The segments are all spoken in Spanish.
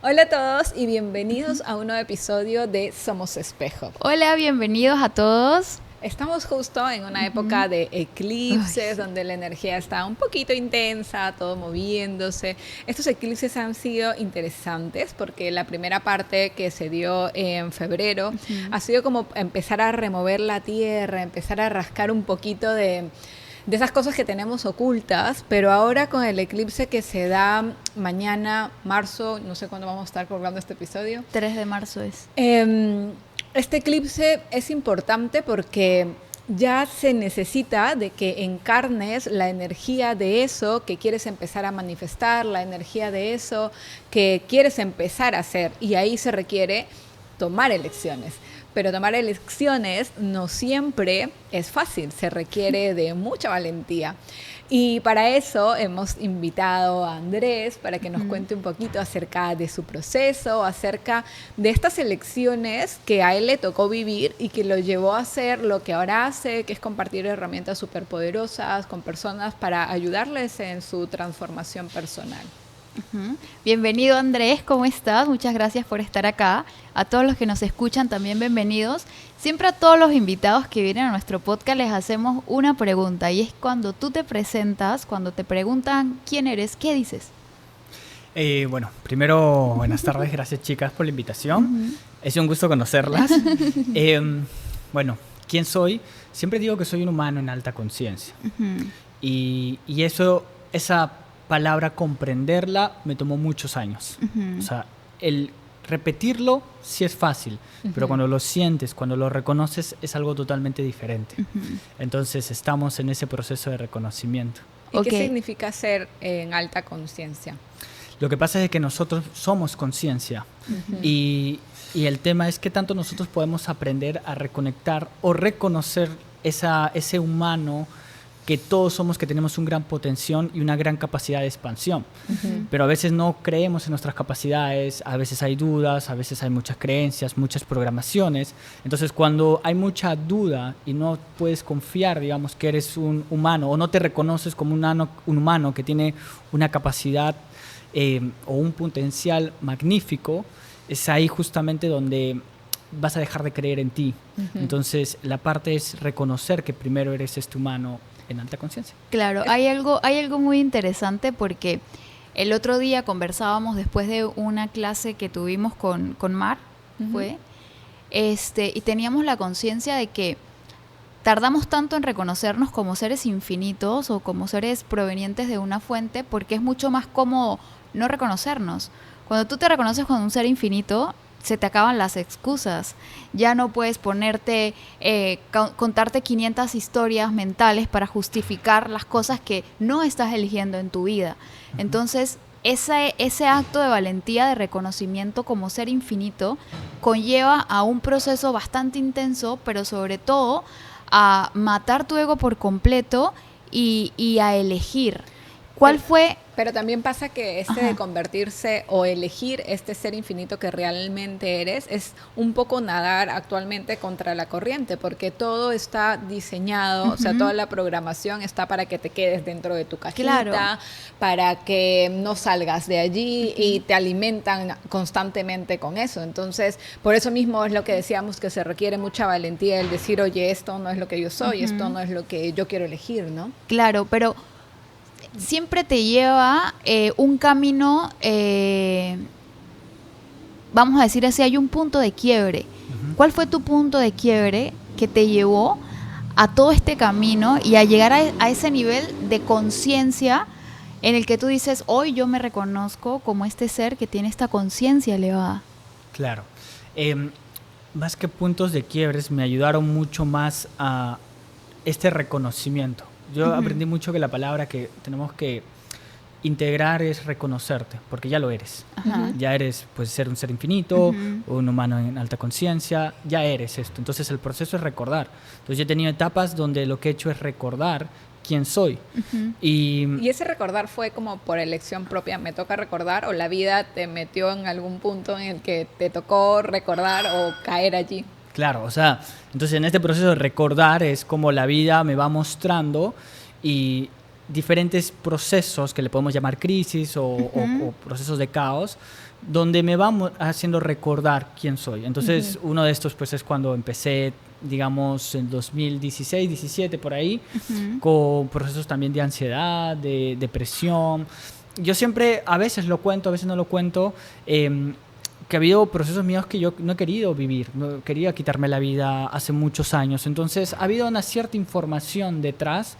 Hola a todos y bienvenidos a un nuevo episodio de Somos Espejo. Hola, bienvenidos a todos. Estamos justo en una época de eclipses, Sí. donde la energía está un poquito intensa, todo moviéndose. Estos eclipses han sido interesantes porque la primera parte que se dio en febrero ha sido como empezar a remover la tierra, empezar a rascar un poquito de esas cosas que tenemos ocultas, pero ahora con el eclipse que se da mañana, marzo, no sé cuándo vamos a estar colgando este episodio. 3 de marzo es. Este eclipse es importante porque ya se necesita de que encarnes la energía de eso que quieres empezar a manifestar, la energía de eso que quieres empezar a hacer, y ahí se requiere tomar elecciones. Pero tomar elecciones no siempre es fácil, se requiere de mucha valentía. Y para eso hemos invitado a Andrés para que nos cuente un poquito acerca de su proceso, acerca de estas elecciones que a él le tocó vivir y que lo llevó a hacer lo que ahora hace, que es compartir herramientas superpoderosas con personas para ayudarles en su transformación personal. Bienvenido, Andrés, ¿cómo estás? Muchas gracias por estar acá. A todos los que nos escuchan también bienvenidos. Siempre a todos los invitados que vienen a nuestro podcast les hacemos una pregunta, y es cuando tú te presentas, cuando te preguntan quién eres, ¿qué dices? Bueno, primero, buenas tardes, gracias chicas por la invitación. Es un gusto conocerlas. Bueno, ¿quién soy? Siempre digo que soy un humano en alta conciencia. Y esa palabra, comprenderla, me tomó muchos años. O sea, el repetirlo sí es fácil, pero cuando lo sientes, cuando lo reconoces, es algo totalmente diferente. Entonces, estamos en ese proceso de reconocimiento. ¿Y qué significa ser en alta conciencia? Lo que pasa es que nosotros somos conciencia y el tema es qué tanto nosotros podemos aprender a reconectar o reconocer ese humano que todos somos, que tenemos un gran potencial y una gran capacidad de expansión. Pero a veces no creemos en nuestras capacidades, a veces hay dudas, a veces hay muchas creencias, muchas programaciones. Entonces, cuando hay mucha duda y no puedes confiar, digamos, que eres un humano o no te reconoces como un humano que tiene una capacidad o un potencial magnífico, es ahí justamente donde vas a dejar de creer en ti. Entonces, la parte es reconocer que primero eres este humano en alta conciencia. Claro, hay algo muy interesante porque el otro día conversábamos después de una clase que tuvimos con Mar, y teníamos la conciencia de que tardamos tanto en reconocernos como seres infinitos o como seres provenientes de una fuente porque es mucho más cómodo no reconocernos. Cuando tú te reconoces como un ser infinito, se te acaban las excusas. Ya no puedes ponerte, contarte 500 historias mentales para justificar las cosas que no estás eligiendo en tu vida. Entonces, ese acto de valentía, de reconocimiento como ser infinito, conlleva a un proceso bastante intenso, pero sobre todo a matar tu ego por completo y a elegir. ¿Cuál fue? Pero también pasa que de convertirse o elegir este ser infinito que realmente eres es un poco nadar actualmente contra la corriente, porque todo está diseñado, o sea, toda la programación está para que te quedes dentro de tu cajita, para que no salgas de allí y te alimentan constantemente con eso. Entonces, por eso mismo es lo que decíamos, que se requiere mucha valentía el decir, oye, esto no es lo que yo soy, esto no es lo que yo quiero elegir, ¿no? Claro, pero siempre te lleva un camino, vamos a decir así, hay un punto de quiebre. ¿Cuál fue tu punto de quiebre que te llevó a todo este camino y a llegar a ese nivel de conciencia en el que tú dices, hoy yo me reconozco como este ser que tiene esta conciencia elevada? Claro. Más que puntos de quiebres, me ayudaron mucho más a este reconocimiento. Yo aprendí mucho que la palabra que tenemos que integrar es reconocerte, porque ya lo eres. Ya eres, pues, ser un ser infinito, un humano en alta conciencia, ya eres esto. Entonces el proceso es recordar. Entonces yo he tenido etapas donde lo que he hecho es recordar quién soy. ¿Y ese recordar fue como por elección propia? ¿Me toca recordar? ¿O la vida te metió en algún punto en el que te tocó recordar o caer allí? Claro, o sea, entonces en este proceso de recordar es como la vida me va mostrando y diferentes procesos que le podemos llamar crisis o procesos de caos, donde me van haciendo recordar quién soy. Entonces, uno de estos pues es cuando empecé, digamos, en 2016, 17 por ahí, con procesos también de ansiedad, de depresión. Yo siempre, a veces lo cuento, a veces no lo cuento, que ha habido procesos míos que yo no he querido vivir, no quería quitarme la vida hace muchos años. Entonces, ha habido una cierta información detrás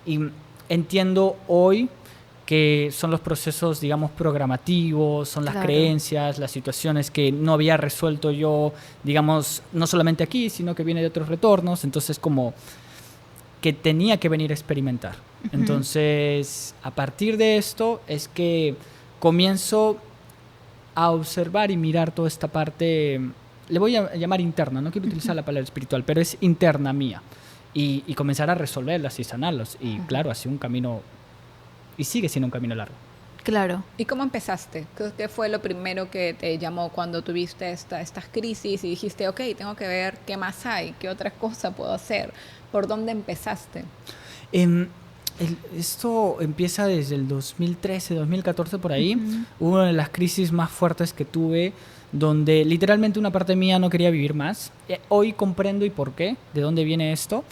y entiendo hoy que son los procesos, digamos, programativos, son las creencias, las situaciones que no había resuelto yo, digamos, no solamente aquí, sino que viene de otros retornos. Entonces, como que tenía que venir a experimentar. Entonces, a partir de esto es que comienzo a observar y mirar toda esta parte, le voy a llamar interna, no quiero utilizar la palabra espiritual, pero es interna mía, y comenzar a resolverlas y sanarlas. Y claro, ha sido un camino, y sigue siendo un camino largo. Claro. ¿Y cómo empezaste? ¿Qué fue lo primero que te llamó cuando tuviste estas crisis y dijiste, ok, tengo que ver qué más hay, qué otra cosa puedo hacer? ¿Por dónde empezaste? Esto empieza desde el 2013, 2014 por ahí. Una de las crisis más fuertes que tuve, donde literalmente una parte mía no quería vivir más. Hoy comprendo y por qué, de dónde viene esto.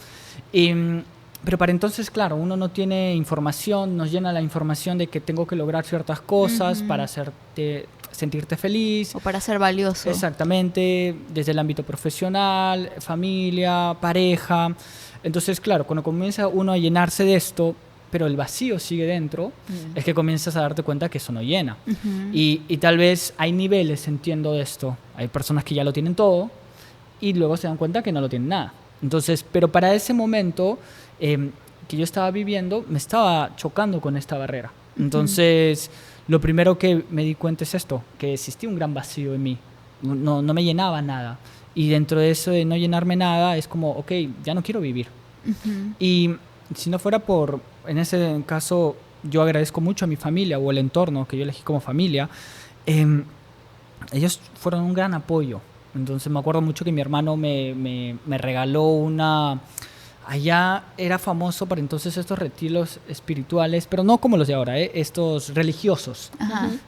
Pero para entonces, claro, uno no tiene información, nos llena la información de que tengo que lograr ciertas cosas para sentirte feliz. O para ser valioso. Exactamente, desde el ámbito profesional, familia, pareja. Entonces, claro, cuando comienza uno a llenarse de esto, pero el vacío sigue dentro, es que comienzas a darte cuenta que eso no llena. Y tal vez hay niveles, entiendo de esto. Hay personas que ya lo tienen todo y luego se dan cuenta que no lo tienen nada. Entonces, pero para ese momento que yo estaba viviendo, me estaba chocando con esta barrera. Entonces, lo primero que me di cuenta es esto, que existía un gran vacío en mí. No me llenaba nada. Y dentro de eso de no llenarme nada, es como, ok, ya no quiero vivir. Y si no fuera por, en ese caso, yo agradezco mucho a mi familia o el entorno que yo elegí como familia. Ellos fueron un gran apoyo. Entonces me acuerdo mucho que mi hermano me regaló una... Allá era famoso para entonces estos retiros espirituales, pero no como los de ahora, estos religiosos.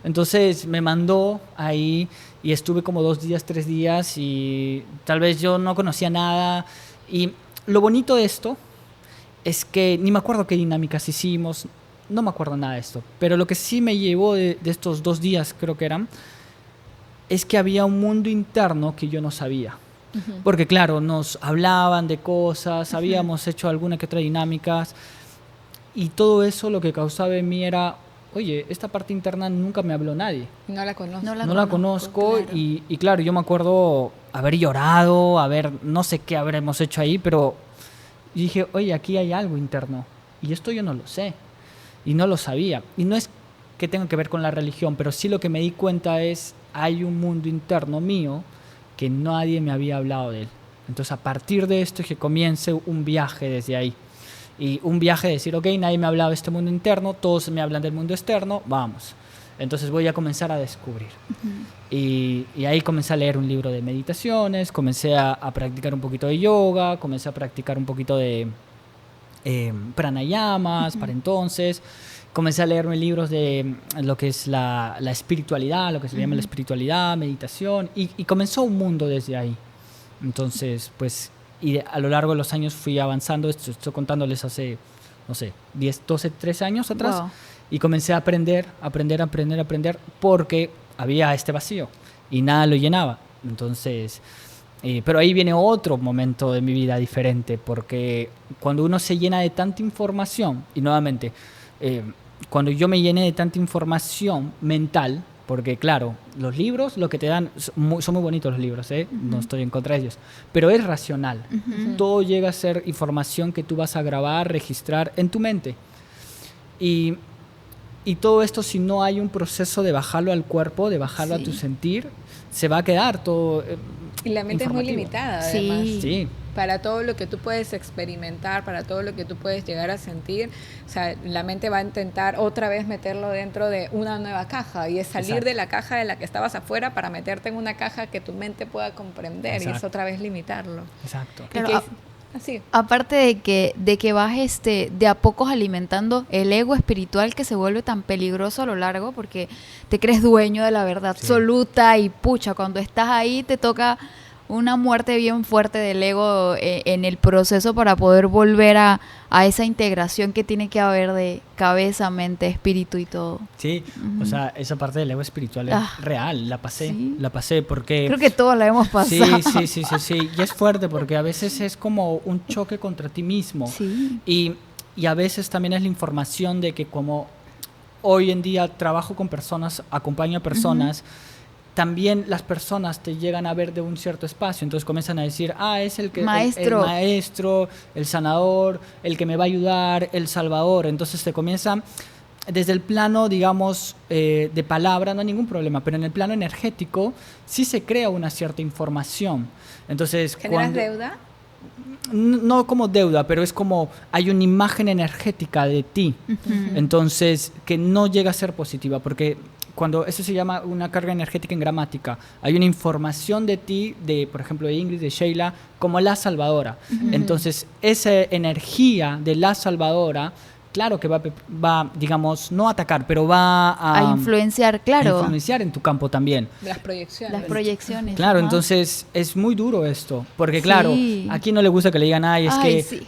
Entonces me mandó ahí y estuve como 2 días, 3 días y tal vez yo no conocía nada. Y lo bonito de esto es que ni me acuerdo qué dinámicas hicimos, no me acuerdo nada de esto, pero lo que sí me llevó de estos 2 días, creo que eran, es que había un mundo interno que yo no sabía. Porque claro, nos hablaban de cosas, habíamos hecho alguna que otra dinámicas y todo eso lo que causaba en mí era, oye, esta parte interna nunca me habló nadie. No la conozco. No la conozco claro. Y claro, yo me acuerdo haber llorado, no sé qué habremos hecho ahí, pero dije, oye, aquí hay algo interno y esto yo no lo sé y no lo sabía. Y no es que tenga que ver con la religión, pero sí lo que me di cuenta es, hay un mundo interno mío que nadie me había hablado de él. Entonces, a partir de esto es que comience un viaje desde ahí. Y un viaje de decir, ok, nadie me ha hablado de este mundo interno, todos me hablan del mundo externo, vamos. Entonces voy a comenzar a descubrir. Y ahí comencé a leer un libro de meditaciones, comencé a practicar un poquito de yoga, comencé a practicar un poquito de pranayamas para entonces. Comencé a leerme libros de lo que es la espiritualidad, lo que se llama la espiritualidad, meditación, y comenzó un mundo desde ahí. Entonces, pues, y a lo largo de los años fui avanzando, estoy contándoles hace, no sé, 10, 12, 13 años atrás, y comencé a aprender, porque había este vacío y nada lo llenaba. Entonces, pero ahí viene otro momento de mi vida diferente, porque cuando uno se llena de tanta información, y nuevamente, cuando yo me llené de tanta información mental, porque claro, los libros lo que te dan son muy bonitos los libros, no estoy en contra de ellos, pero es racional. Todo llega a ser información que tú vas a grabar, registrar en tu mente. Y todo esto, si no hay un proceso de bajarlo al cuerpo, de bajarlo a tu sentir, se va a quedar todo y la mente es muy limitada, además. Sí. Para todo lo que tú puedes experimentar, para todo lo que tú puedes llegar a sentir, o sea, la mente va a intentar otra vez meterlo dentro de una nueva caja, y es salir de la caja de la que estabas afuera para meterte en una caja que tu mente pueda comprender, y es otra vez limitarlo. Exacto. Claro, Así. Aparte de que vas de a pocos alimentando el ego espiritual que se vuelve tan peligroso a lo largo porque te crees dueño de la verdad absoluta y pucha, cuando estás ahí te toca una muerte bien fuerte del ego en el proceso para poder volver a esa integración que tiene que haber de cabeza, mente, espíritu y todo. Sí, o sea, esa parte del ego espiritual es real, la pasé porque... Creo que todos la hemos pasado. Sí, y es fuerte porque a veces es como un choque contra ti mismo. Sí. Y a veces también es la información de que como hoy en día trabajo con personas, acompaño a personas, también las personas te llegan a ver de un cierto espacio, entonces comienzan a decir, es el maestro, el sanador, el que me va a ayudar, el salvador. Entonces te comienzan desde el plano, digamos, de palabra, no hay ningún problema, pero en el plano energético sí se crea una cierta información. Entonces, ¿generas deuda? No como deuda, pero es como hay una imagen energética de ti, entonces que no llega a ser positiva, porque cuando eso se llama una carga energética en gramática, hay una información de ti, por ejemplo, de Ingrid, de Sheila, como la salvadora. Entonces, esa energía de la salvadora, claro que va, digamos, no a atacar, pero va a influenciar, claro. A influenciar en tu campo también. Las proyecciones. Las proyecciones. Claro, entonces es muy duro esto, porque claro, a quién no le gusta que le digan,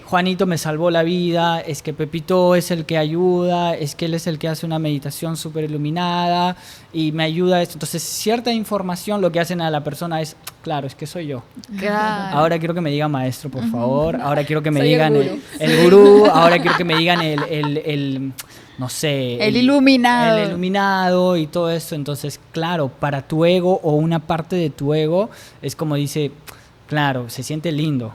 Juanito me salvó la vida, es que Pepito es el que ayuda, es que él es el que hace una meditación súper iluminada y me ayuda a esto. Entonces, cierta información lo que hacen a la persona es, claro, es que soy yo. Claro. Ahora quiero que me digan maestro, por favor. Ahora quiero que me digan el gurú. Ahora quiero que me digan no sé. El iluminado. El iluminado y todo eso. Entonces, claro, para tu ego o una parte de tu ego es como dice, claro, se siente lindo.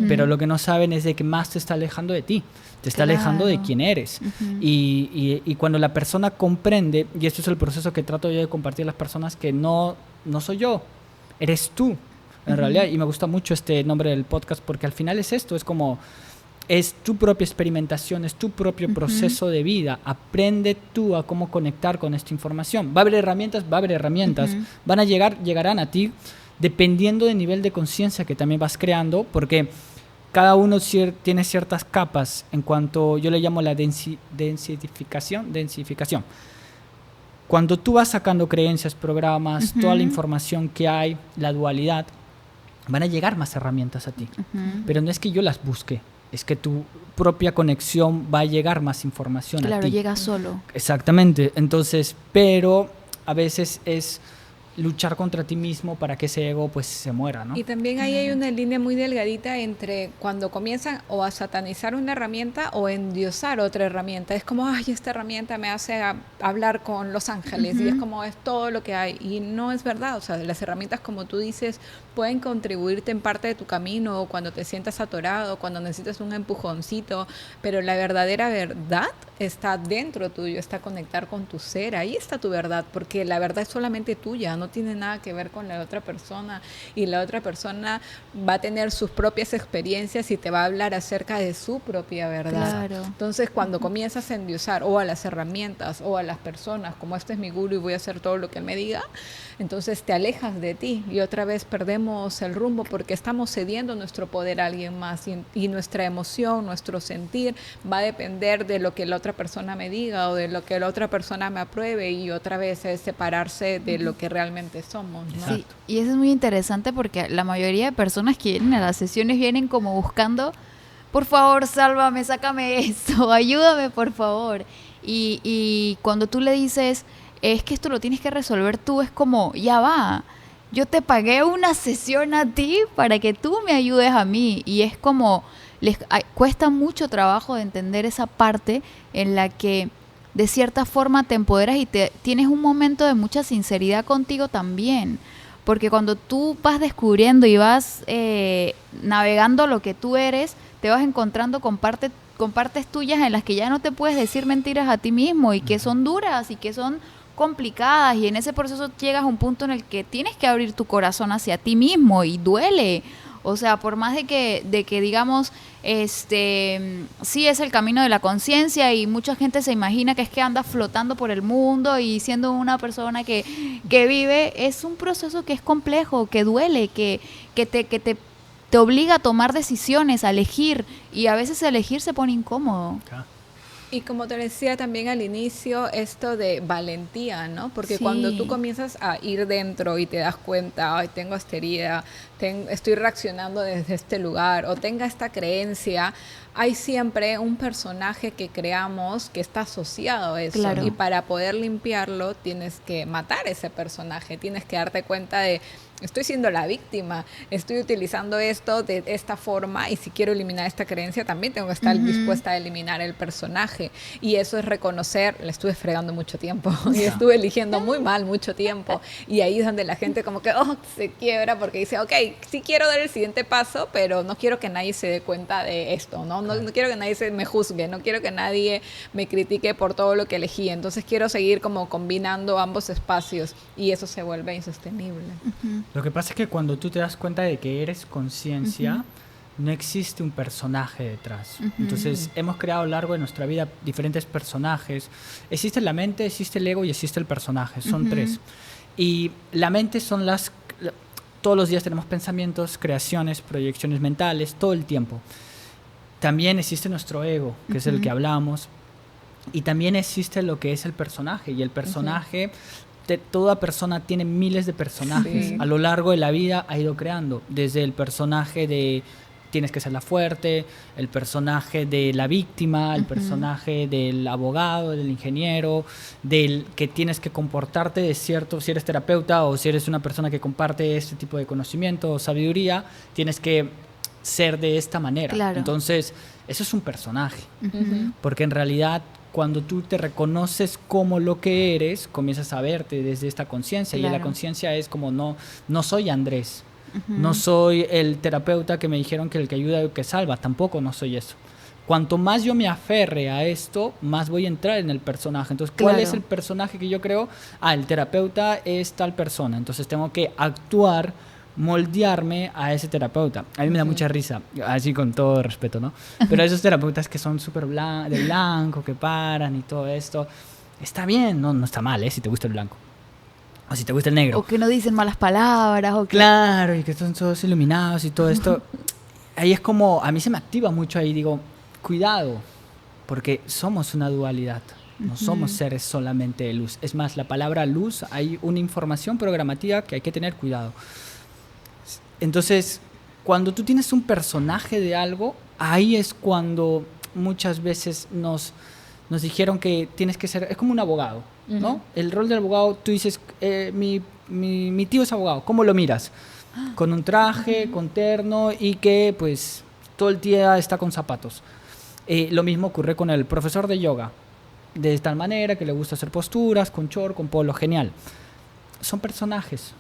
Pero lo que no saben es de que más te está alejando de ti. Te está alejando de quién eres. Y cuando la persona comprende, y esto es el proceso que trato yo de compartir a las personas, que no soy yo, eres tú, en realidad. Y me gusta mucho este nombre del podcast porque al final es esto, es como, es tu propia experimentación, es tu propio proceso de vida. Aprende tú a cómo conectar con esta información. Va a haber herramientas, llegarán a ti dependiendo del nivel de conciencia que también vas creando, porque cada uno tiene ciertas capas en cuanto, yo le llamo la densificación. Cuando tú vas sacando creencias, programas, toda la información que hay, la dualidad, van a llegar más herramientas a ti. Pero no es que yo las busque, es que tu propia conexión va a llegar más información a ti. Claro, llega solo. Exactamente. Entonces, pero a veces es luchar contra ti mismo para que ese ego pues se muera, ¿no? Y también ahí hay una línea muy delgadita entre cuando comienzan o a satanizar una herramienta o endiosar otra herramienta. Es como, esta herramienta me hace hablar con los ángeles y es como, es todo lo que hay. Y no es verdad, o sea, las herramientas, como tú dices, pueden contribuirte en parte de tu camino cuando te sientas atorado, cuando necesitas un empujoncito, pero la verdadera verdad está dentro tuyo, está conectar con tu ser, ahí está tu verdad, porque la verdad es solamente tuya, no tiene nada que ver con la otra persona, y la otra persona va a tener sus propias experiencias y te va a hablar acerca de su propia verdad. Claro. Entonces, cuando comienzas a endiosar o a las herramientas o a las personas, como este es mi gurú y voy a hacer todo lo que él me diga, entonces te alejas de ti y otra vez perdemos el rumbo porque estamos cediendo nuestro poder a alguien más y nuestra emoción, nuestro sentir va a depender de lo que la otra persona me diga o de lo que la otra persona me apruebe, y otra vez es separarse de lo que realmente somos, ¿no? Sí, y eso es muy interesante porque la mayoría de personas que vienen a las sesiones vienen como buscando, por favor, sálvame, sácame esto, ayúdame, por favor. Y cuando tú le dices, es que esto lo tienes que resolver tú, es como, ya va, yo te pagué una sesión a ti para que tú me ayudes a mí. Y es como, cuesta mucho trabajo de entender esa parte en la que de cierta forma te empoderas y tienes un momento de mucha sinceridad contigo también. Porque cuando tú vas descubriendo y vas navegando lo que tú eres, te vas encontrando con partes tuyas en las que ya no te puedes decir mentiras a ti mismo y que son duras y que son complicadas, y en ese proceso llegas a un punto en el que tienes que abrir tu corazón hacia ti mismo y duele. O sea, por más de que digamos, sí es el camino de la conciencia y mucha gente se imagina que es que andas flotando por el mundo y siendo una persona que vive, es un proceso que es complejo, que duele, que te te obliga a tomar decisiones, a elegir, y a veces elegir se pone incómodo. Claro. Y como te decía también al inicio, esto de valentía, ¿no? Porque Sí. cuando tú comienzas a ir dentro y te das cuenta, ay, tengo esta herida, estoy reaccionando desde este lugar, o tenga esta creencia, hay siempre un personaje que creamos que está asociado a eso. Claro. Y para poder limpiarlo, tienes que matar ese personaje, tienes que darte cuenta de, estoy siendo la víctima, estoy utilizando esto de esta forma, y si quiero eliminar esta creencia, también tengo que estar dispuesta a eliminar el personaje. Y eso es reconocer, la estuve fregando mucho tiempo, y estuve eligiendo muy mal mucho tiempo, y ahí es donde la gente como que se quiebra, porque dice, ok, sí quiero dar el siguiente paso, pero no quiero que nadie se dé cuenta de esto, ¿no? No quiero que nadie me juzgue, no quiero que nadie me critique por todo lo que elegí, entonces quiero seguir como combinando ambos espacios, y eso se vuelve insostenible. Lo que pasa es que cuando tú te das cuenta de que eres conciencia, no existe un personaje detrás. Entonces, hemos creado a lo largo de nuestra vida diferentes personajes. Existe la mente, existe el ego y existe el personaje. Son tres. Y la mente son todos los días tenemos pensamientos, creaciones, proyecciones mentales, todo el tiempo. También existe nuestro ego, que es el que hablamos. Y también existe lo que es el personaje. Y el personaje... Toda persona tiene miles de personajes. Sí. A lo largo de la vida ha ido creando, desde el personaje de tienes que ser la fuerte, el personaje de la víctima, el personaje del abogado, del ingeniero, del que tienes que comportarte de cierto, si eres terapeuta o si eres una persona que comparte este tipo de conocimiento o sabiduría, tienes que ser de esta manera. Claro. Entonces, eso es un personaje, porque en realidad cuando tú te reconoces como lo que eres, comienzas a verte desde esta conciencia. Claro. Y la conciencia es como no soy Andrés, no soy el terapeuta que me dijeron que el que ayuda y el que salva, tampoco no soy eso. Cuanto más yo me aferre a esto, más voy a entrar en el personaje. Entonces, ¿cuál Claro. es el personaje que yo creo? El terapeuta es tal persona, entonces tengo que actuar, moldearme a ese terapeuta. A mí me da mucha risa, así con todo respeto, ¿no? Pero esos terapeutas que son súper de blanco, que paran y todo esto, está bien, no está mal, si te gusta el blanco. O si te gusta el negro. O que no dicen malas palabras. O que... Claro, y que son todos iluminados y todo esto. Ahí es como, a mí se me activa mucho ahí, digo, cuidado, porque somos una dualidad. No somos seres solamente de luz. Es más, la palabra luz, hay una información programativa que hay que tener cuidado. Entonces, cuando tú tienes un personaje de algo, ahí es cuando muchas veces nos dijeron que tienes que ser, es como un abogado, ¿no? El rol del abogado, tú dices, mi tío es abogado, ¿cómo lo miras? Con un traje, con terno y que pues todo el día está con zapatos. Lo mismo ocurre con el profesor de yoga, de tal manera que le gusta hacer posturas, con short, con polo, genial. Son personajes.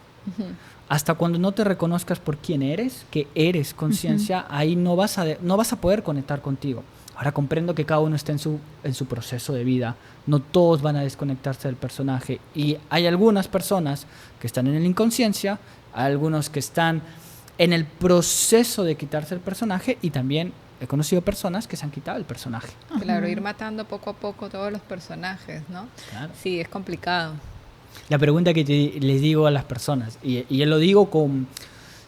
Hasta cuando no te reconozcas por quién eres, que eres conciencia, ahí no vas a poder conectar contigo. Ahora comprendo que cada uno está en su proceso de vida. No todos van a desconectarse del personaje. Y hay algunas personas que están en la inconsciencia, hay algunos que están en el proceso de quitarse el personaje, y también he conocido personas que se han quitado el personaje. Claro, ir matando poco a poco todos los personajes, ¿no? Claro. Sí, es complicado. La pregunta que les digo a las personas, y yo lo digo con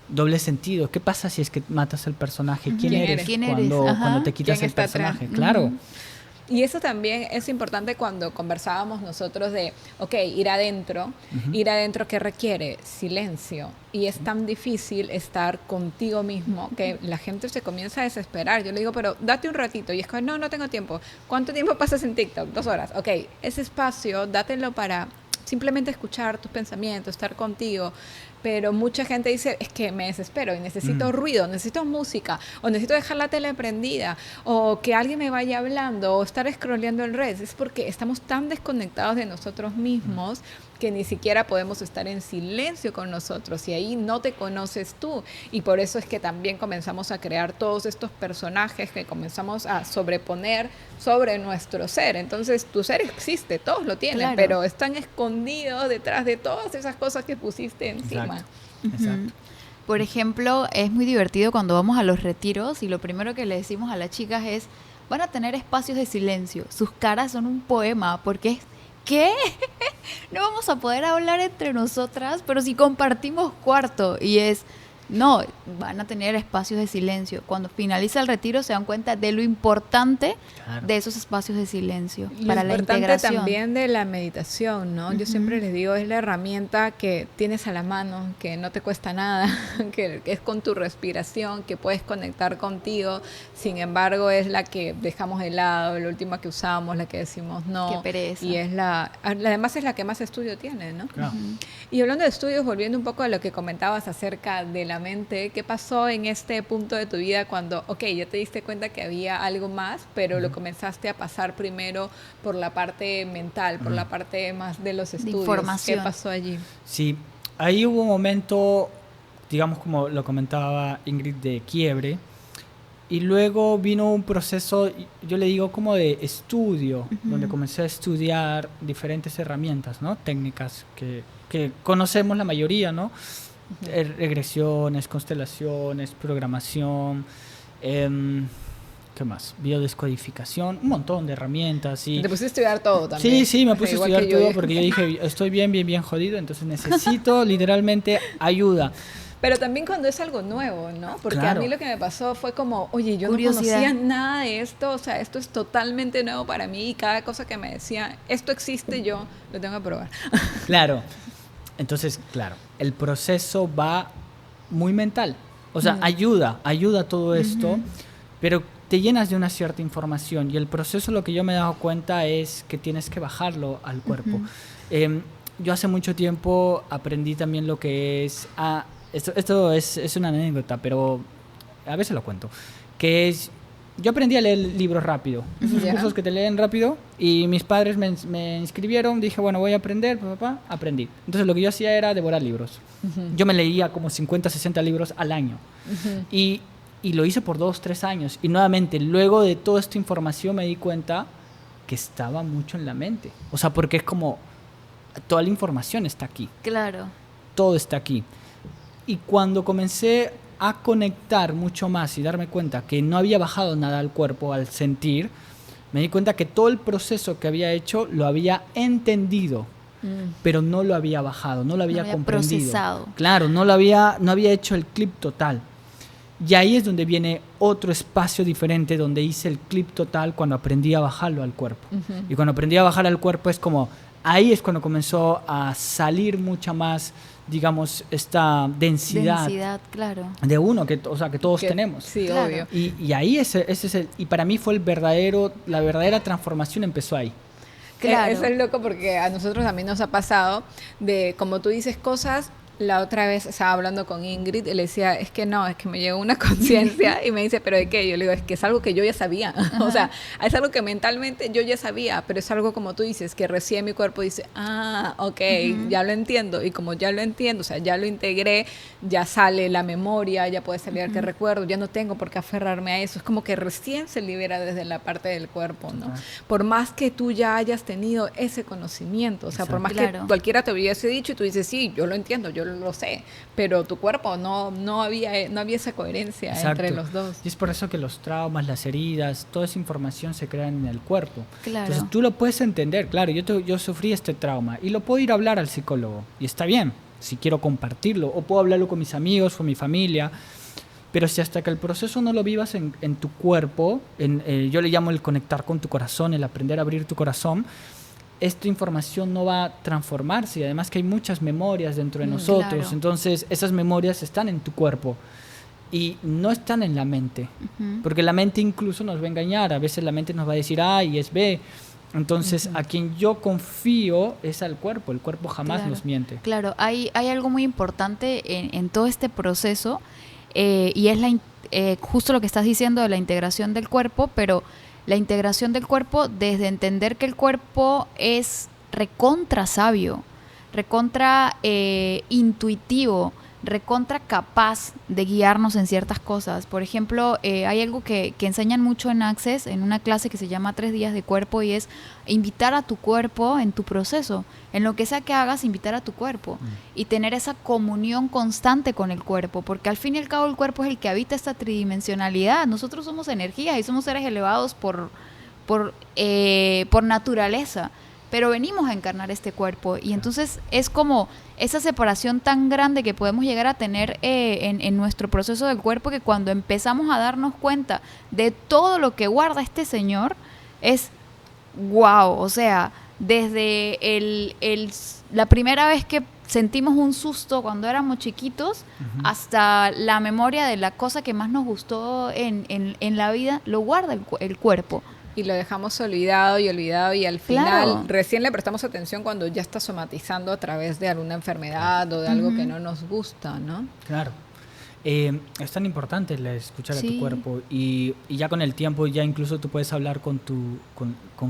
doble sentido, ¿qué pasa si es que matas el personaje? ¿Quién eres? ¿Quién eres? Cuando te quitas ¿Quién el está personaje? atrás? Claro. Y eso también es importante cuando conversábamos nosotros de, ok, ir adentro, ¿qué requiere? Silencio. Y es tan difícil estar contigo mismo que la gente se comienza a desesperar. Yo le digo, pero date un ratito. Y es que no tengo tiempo. ¿Cuánto tiempo pasas en TikTok? 2 horas. Ok, ese espacio, dátelo para simplemente escuchar tus pensamientos, estar contigo. Pero mucha gente dice, es que me desespero y necesito ruido, necesito música, o necesito dejar la tele prendida, o que alguien me vaya hablando, o estar scrolleando en redes. Es porque estamos tan desconectados de nosotros mismos que ni siquiera podemos estar en silencio con nosotros, y ahí no te conoces tú. Y por eso es que también comenzamos a crear todos estos personajes que comenzamos a sobreponer sobre nuestro ser. Entonces tu ser existe, todos lo tienen, Claro. pero están escondidos detrás de todas esas cosas que pusiste encima. Exacto. Por ejemplo, es muy divertido cuando vamos a los retiros y lo primero que le decimos a las chicas es, van a tener espacios de silencio, sus caras son un poema, porque es, ¿qué? No vamos a poder hablar entre nosotras, pero si compartimos cuarto, y es, No, van a tener espacios de silencio. Cuando finaliza el retiro se dan cuenta de lo importante de esos espacios de silencio para la integración. Lo importante también de la meditación, ¿no? Yo siempre les digo, es la herramienta que tienes a la mano, que no te cuesta nada, que es con tu respiración, que puedes conectar contigo. Sin embargo, es la que dejamos de lado, la última que usamos, la que decimos no. Qué pereza. Y además es la que más estudio tiene, ¿no? Claro. Y hablando de estudios, volviendo un poco a lo que comentabas acerca de la mente, ¿qué pasó en este punto de tu vida cuando, ya te diste cuenta que había algo más, pero lo comenzaste a pasar primero por la parte mental, por la parte más de los estudios? Información. ¿Qué pasó allí? Sí, ahí hubo un momento, digamos como lo comentaba Ingrid, de quiebre, y luego vino un proceso, yo le digo como de estudio, donde comencé a estudiar diferentes herramientas, ¿no? Técnicas que conocemos la mayoría, ¿no? Regresiones, constelaciones, programación, ¿qué más? Biodescodificación, un montón de herramientas. Y te pusiste a estudiar todo también. Sí, me puse a estudiar todo porque yo dije, estoy bien jodido, entonces necesito literalmente ayuda. Pero también cuando es algo nuevo, ¿no? Porque claro. A mí lo que me pasó fue como, oye, yo Curiosidad. no conocía nada de esto, o sea, esto es totalmente nuevo para mí y cada cosa que me decía, esto existe, yo lo tengo que probar. Claro. Entonces, claro, el proceso va muy mental. O sea, ayuda todo esto, pero te llenas de una cierta información y el proceso, lo que yo me he dado cuenta es que tienes que bajarlo al cuerpo. Yo hace mucho tiempo aprendí también lo que es... Esto es una anécdota, pero a veces lo cuento, que es... Yo aprendí a leer libros rápido, esos cursos que te leen rápido, y mis padres me inscribieron, dije, bueno, voy a aprender, aprendí. Entonces lo que yo hacía era devorar libros. Yo me leía como 50, 60 libros al año. Y lo hice por 2, 3 años. Y nuevamente, luego de toda esta información me di cuenta que estaba mucho en la mente. O sea, porque es como, toda la información está aquí. Claro. Todo está aquí. Y cuando comencé a conectar mucho más y darme cuenta que no había bajado nada al cuerpo al sentir, me di cuenta que todo el proceso que había hecho lo había entendido, pero no lo había bajado, no lo había comprendido. Procesado. Claro, no había hecho el clip total. Y ahí es donde viene otro espacio diferente, donde hice el clip total cuando aprendí a bajarlo al cuerpo. Y cuando aprendí a bajar al cuerpo es como, ahí es cuando comenzó a salir mucha más, digamos, esta densidad claro. de uno, que todos tenemos. Sí, claro. obvio. Y ahí ese es y para mí fue la verdadera transformación empezó ahí. Claro. Eso es loco porque a nosotros también nos ha pasado de, como tú dices cosas, la otra vez estaba hablando con Ingrid y le decía, es que me llegó una conciencia y me dice, ¿pero de qué? Yo le digo, es que es algo que yo ya sabía. O sea, es algo que mentalmente yo ya sabía, pero es algo como tú dices, que recién mi cuerpo dice, ok, ya lo entiendo. Y como ya lo entiendo, o sea, ya lo integré, ya sale la memoria, ya puede salir el que recuerdo, ya no tengo por qué aferrarme a eso. Es como que recién se libera desde la parte del cuerpo, ¿no? Por más que tú ya hayas tenido ese conocimiento, o sea, por más que cualquiera te hubiese dicho y tú dices, sí, yo lo entiendo, yo lo sé, pero tu cuerpo no había esa coherencia entre los dos. Y es por eso que los traumas, las heridas, toda esa información se crean en el cuerpo. Claro. Entonces tú lo puedes entender, claro, yo sufrí este trauma y lo puedo ir a hablar al psicólogo y está bien, si quiero compartirlo, o puedo hablarlo con mis amigos, con mi familia, pero si hasta que el proceso no lo vivas en tu cuerpo, yo le llamo el conectar con tu corazón, el aprender a abrir tu corazón, esta información no va a transformarse y además que hay muchas memorias dentro de nosotros, claro. Entonces esas memorias están en tu cuerpo y no están en la mente, porque la mente incluso nos va a engañar, a veces la mente nos va a decir A y es B, entonces a quien yo confío es al cuerpo, el cuerpo jamás nos miente. Claro, hay algo muy importante en todo este proceso y es justo lo que estás diciendo de la integración del cuerpo, pero la integración del cuerpo desde entender que el cuerpo es recontra sabio, recontra intuitivo, recontra capaz de guiarnos en ciertas cosas. Por ejemplo, hay algo que enseñan mucho en Access, en una clase que se llama 3 días de cuerpo, y es invitar a tu cuerpo en tu proceso. En lo que sea que hagas, invitar a tu cuerpo y tener esa comunión constante con el cuerpo, porque al fin y al cabo el cuerpo es el que habita esta tridimensionalidad. Nosotros somos energía y somos seres elevados por naturaleza. pero venimos a encarnar este cuerpo. Y entonces es como esa separación tan grande que podemos llegar a tener en nuestro proceso del cuerpo, que cuando empezamos a darnos cuenta de todo lo que guarda este señor, es wow. O sea, desde la primera vez que sentimos un susto cuando éramos chiquitos, hasta la memoria de la cosa que más nos gustó en la vida, lo guarda el cuerpo. Y lo dejamos olvidado y al final recién le prestamos atención cuando ya está somatizando a través de alguna enfermedad o de algo que no nos gusta, ¿no? Claro. Es tan importante el escuchar a tu cuerpo y ya con el tiempo ya incluso tú puedes hablar con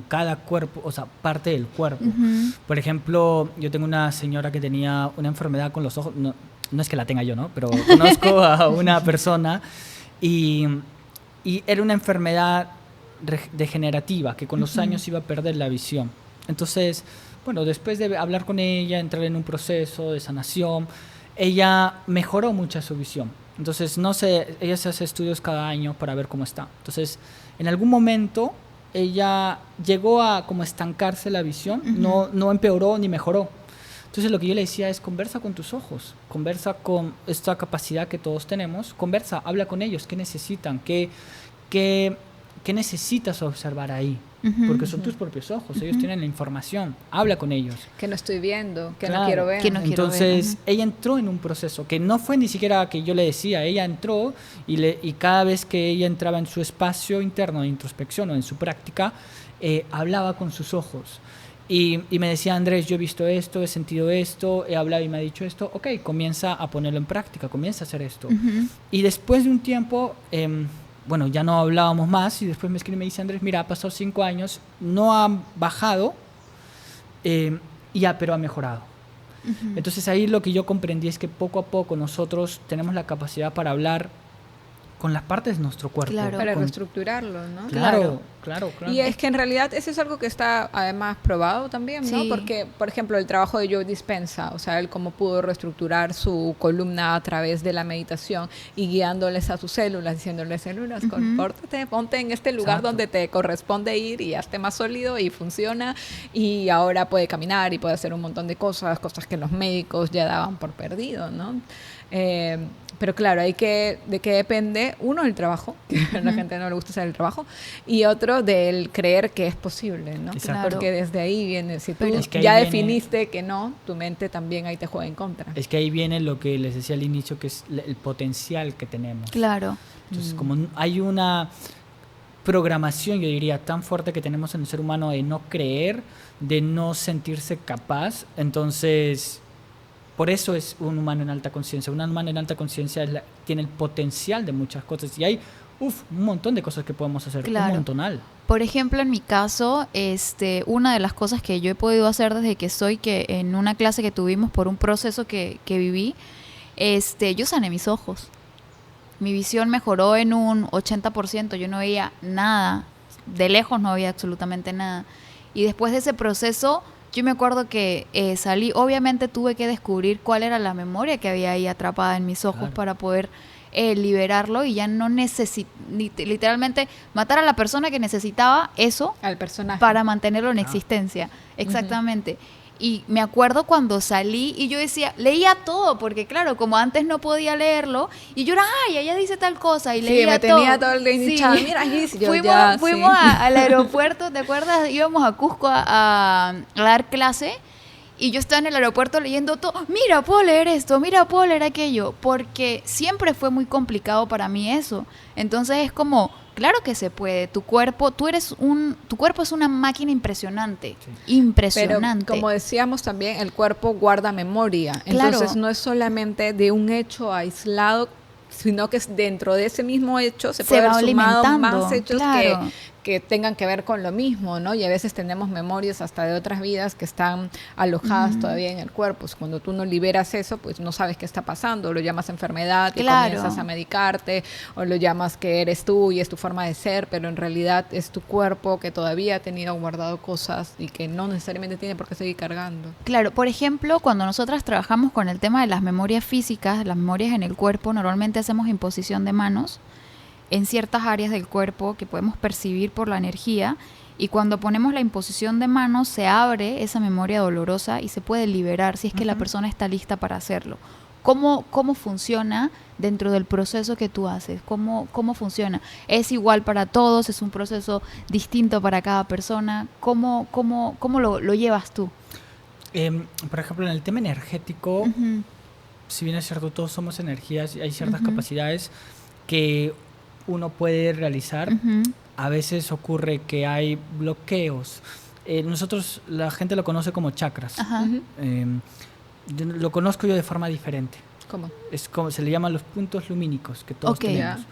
cada cuerpo, o sea, parte del cuerpo. Por ejemplo, yo tengo una señora que tenía una enfermedad con los ojos, no es que la tenga yo, ¿no? Pero conozco a una persona y era una enfermedad degenerativa que con los años iba a perder la visión. Entonces, bueno, después de hablar con ella, entrar en un proceso de sanación, ella mejoró mucho su visión. Entonces, ella se hace estudios cada año para ver cómo está. Entonces, en algún momento, ella llegó a como estancarse la visión, no empeoró ni mejoró. Entonces, lo que yo le decía es, conversa con tus ojos, conversa con esta capacidad que todos tenemos, conversa, habla con ellos, qué necesitan, qué necesitas observar ahí, porque son tus propios ojos, ellos tienen la información, habla con ellos. Que no estoy viendo, que no quiero ver. Entonces, ella entró en un proceso que no fue ni siquiera que yo le decía, ella entró y cada vez que ella entraba en su espacio interno de introspección o en su práctica, hablaba con sus ojos. Y me decía, Andrés, yo he visto esto, he sentido esto, he hablado y me ha dicho esto, ok, comienza a ponerlo en práctica, comienza a hacer esto. Y después de un tiempo... bueno, ya no hablábamos más y después me escribe y me dice, Andrés, mira, ha pasado 5 años, no ha bajado, pero ha mejorado. Entonces ahí lo que yo comprendí es que poco a poco nosotros tenemos la capacidad para hablar con las partes de nuestro cuerpo. Claro, para reestructurarlo, ¿no? Claro. Y es que en realidad eso es algo que está además probado también, ¿no? Sí. Porque, por ejemplo, el trabajo de Joe Dispenza, o sea, él cómo pudo reestructurar su columna a través de la meditación y guiándoles a sus células, diciéndoles, células, compórtate, ponte en este lugar donde te corresponde ir y hazte más sólido y funciona, y ahora puede caminar y puede hacer un montón de cosas que los médicos ya daban por perdido, ¿no? Pero claro, ¿de qué depende? Uno, el trabajo, que a la gente no le gusta hacer el trabajo, y otro, del creer que es posible, ¿no? Exacto. Porque desde ahí viene, si tú Es que ya ahí definiste que no, tu mente también ahí te juega en contra. Es que ahí viene lo que les decía al inicio, que es el potencial que tenemos. Claro. Entonces, como hay una programación, yo diría, tan fuerte que tenemos en el ser humano de no creer, de no sentirse capaz, entonces... Por eso es un humano en alta conciencia. Un humano en alta conciencia tiene el potencial de muchas cosas. Y hay un montón de cosas que podemos hacer. Claro. Un montonal. Por ejemplo, en mi caso, una de las cosas que yo he podido hacer desde que estoy, que en una clase que tuvimos por un proceso que viví, yo sané mis ojos. Mi visión mejoró en un 80%. Yo no veía nada. De lejos no veía absolutamente nada. Y después de ese proceso... Yo me acuerdo que salí, obviamente tuve que descubrir cuál era la memoria que había ahí atrapada en mis ojos para poder liberarlo y ya no literalmente matar a la persona que necesitaba eso al personaje para mantenerlo en existencia. Exactamente. Y me acuerdo cuando salí y yo decía, leía todo, porque claro, como antes no podía leerlo, y yo era, ay, ella dice tal cosa, y leía todo. Tenía todo el dicho, mira, fuimos al aeropuerto, ¿te acuerdas? Íbamos a Cusco a dar clase, y yo estaba en el aeropuerto leyendo todo, mira, puedo leer esto, mira, puedo leer aquello, porque siempre fue muy complicado para mí eso. Entonces es como... Claro que se puede. Tu cuerpo es una máquina impresionante. Sí. Impresionante. Pero como decíamos también, el cuerpo guarda memoria. Entonces no es solamente de un hecho aislado, sino que dentro de ese mismo hecho se puede haber sumado más hechos que tengan que ver con lo mismo, ¿no? Y a veces tenemos memorias hasta de otras vidas que están alojadas todavía en el cuerpo. Cuando tú no liberas eso, pues no sabes qué está pasando. Lo llamas enfermedad y comienzas a medicarte, o lo llamas que eres tú y es tu forma de ser, pero en realidad es tu cuerpo que todavía ha tenido guardado cosas y que no necesariamente tiene por qué seguir cargando. Claro, por ejemplo, cuando nosotras trabajamos con el tema de las memorias físicas, las memorias en el cuerpo, normalmente hacemos imposición de manos en ciertas áreas del cuerpo que podemos percibir por la energía Y cuando ponemos la imposición de manos, se abre esa memoria dolorosa y se puede liberar si es que la persona está lista para hacerlo. ¿Cómo funciona dentro del proceso que tú haces? ¿Cómo funciona? ¿Es igual para todos? ¿Es un proceso distinto para cada persona? ¿Cómo lo llevas tú? Por ejemplo, en el tema energético, si bien es cierto, todos somos energías y hay ciertas capacidades que uno puede realizar. A veces ocurre que hay bloqueos. Nosotros, la gente lo conoce como chakras. Lo conozco yo de forma diferente. ¿Cómo? Es como se le llaman los puntos lumínicos que todos tenemos. Ya.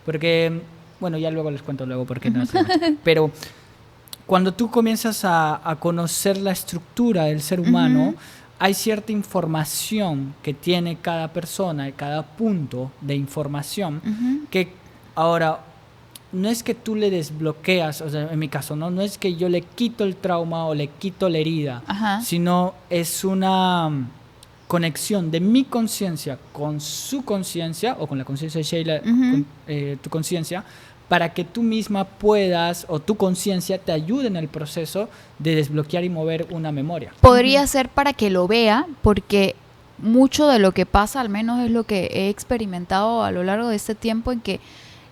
Porque, bueno, ya luego les cuento luego por qué no se llama. Pero cuando tú comienzas a conocer la estructura del ser humano, hay cierta información que tiene cada persona, cada punto de información, que ahora no es que tú le desbloqueas, o sea, en mi caso, no es que yo le quito el trauma o le quito la herida, sino es una conexión de mi conciencia con su conciencia o con la conciencia de Sheila, con tu conciencia, para que tú misma puedas o tu conciencia te ayude en el proceso de desbloquear y mover una memoria. Podría ser para que lo vea, porque mucho de lo que pasa, al menos es lo que he experimentado a lo largo de este tiempo, en que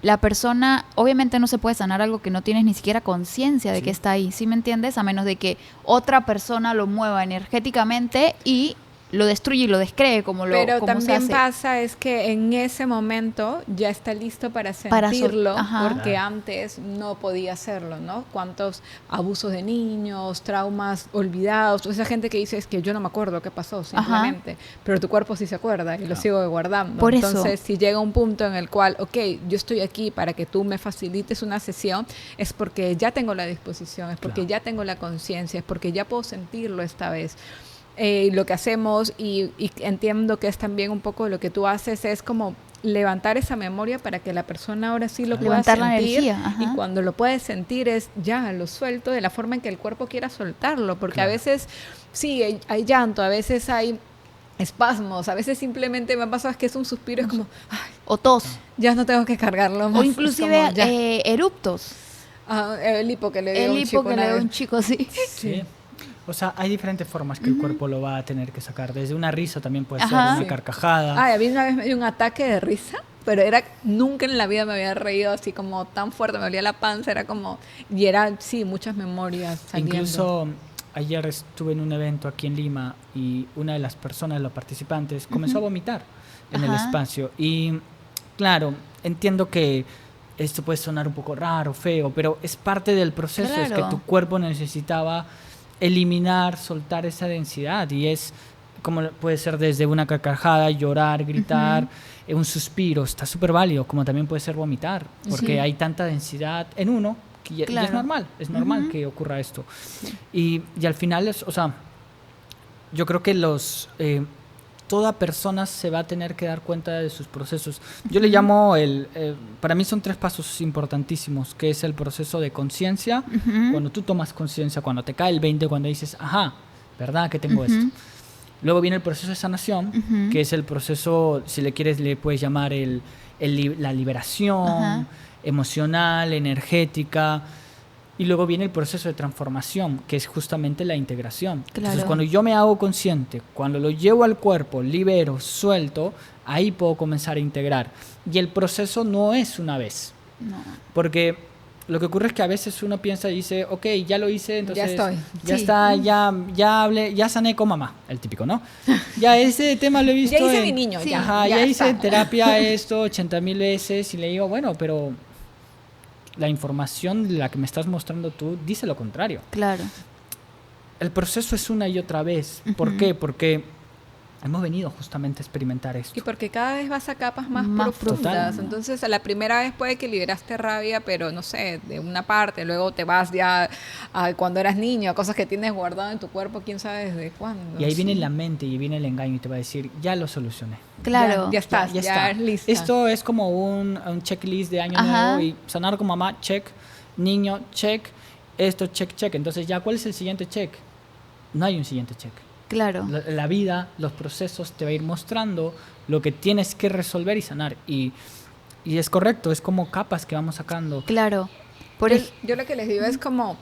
la persona, obviamente no se puede sanar algo que no tienes ni siquiera conciencia de que está ahí, ¿sí me entiendes? A menos de que otra persona lo mueva energéticamente y lo destruye y lo descree Pero como también se hace. pasa es que en ese momento ya está listo para sentirlo, porque antes no podía hacerlo, ¿no? Cuántos abusos de niños, traumas olvidados, esa gente que dice es que yo no me acuerdo qué pasó simplemente, pero tu cuerpo sí se acuerda y lo sigo guardando. Por Entonces, eso, si llega un punto en el cual, ok, yo estoy aquí para que tú me facilites una sesión, es porque ya tengo la disposición, es porque ya tengo la conciencia, es porque ya puedo sentirlo esta vez. Lo que hacemos y entiendo que es también un poco lo que tú haces es como levantar esa memoria para que la persona ahora sí lo pueda levantar la sentir, energía, y cuando lo puedes sentir es ya lo suelto de la forma en que el cuerpo quiera soltarlo, porque a veces sí hay llanto, a veces hay espasmos, a veces simplemente me pasa que es un suspiro, es como ay, o tos, ya no tengo que cargarlo más, o inclusive eruptos. El hipo que le dio un chico, sí. Sí. O sea, hay diferentes formas que el cuerpo lo va a tener que sacar. Desde una risa también puede ser, una carcajada. A mí una vez me dio un ataque de risa, pero nunca en la vida me había reído así como tan fuerte, me dolía la panza, era como, y era, sí, muchas memorias saliendo. Incluso ayer estuve en un evento aquí en Lima y una de las personas, los participantes, comenzó a vomitar en el espacio. Y claro, entiendo que esto puede sonar un poco raro, feo, pero es parte del proceso, es que tu cuerpo necesitaba eliminar, soltar esa densidad, y es como puede ser desde una carcajada, llorar, gritar, un suspiro, está súper válido, como también puede ser vomitar, porque hay tanta densidad en uno que y es normal que ocurra esto. Y al final o sea, yo creo que toda persona se va a tener que dar cuenta de sus procesos. Yo le llamo para mí son 3 pasos importantísimos, que es el proceso de conciencia, cuando tú tomas conciencia, cuando te cae el 20, cuando dices, ajá, ¿verdad que tengo esto? Luego viene el proceso de sanación, que es el proceso, si le quieres, le puedes llamar la liberación emocional, energética. Y luego viene el proceso de transformación, que es justamente la integración. Entonces, cuando yo me hago consciente, cuando lo llevo al cuerpo, libero, suelto, ahí puedo comenzar a integrar. Y el proceso no es una vez. No. Porque lo que ocurre es que a veces uno piensa y dice, ok, ya lo hice, entonces ya está, ya hablé, ya sané con mamá, el típico, ¿no? Ya ese tema lo he visto. Ya hice mi niño, ya hice en terapia esto 80,000 veces, y le digo, bueno, pero la información de la que me estás mostrando tú dice lo contrario. Claro. El proceso es una y otra vez. ¿Por qué? Porque hemos venido justamente a experimentar esto. Y porque cada vez vas a capas más profundas. Entonces, a la primera vez puede que liberaste rabia, pero no sé, de una parte. Luego te vas ya a cuando eras niño, a cosas que tienes guardado en tu cuerpo, quién sabe desde cuándo. Y ahí viene la mente y viene el engaño y te va a decir, ya lo solucioné. Claro. Ya estás, ya está. Es lista. Esto es como un checklist de año nuevo, y sanar con mamá, check. Niño, check. Esto, check, check. Entonces, ya, ¿cuál es el siguiente check? No hay un siguiente check. Claro. La vida, los procesos te va a ir mostrando lo que tienes que resolver y sanar. Y es correcto, es como capas que vamos sacando. Claro. Yo lo que les digo es como,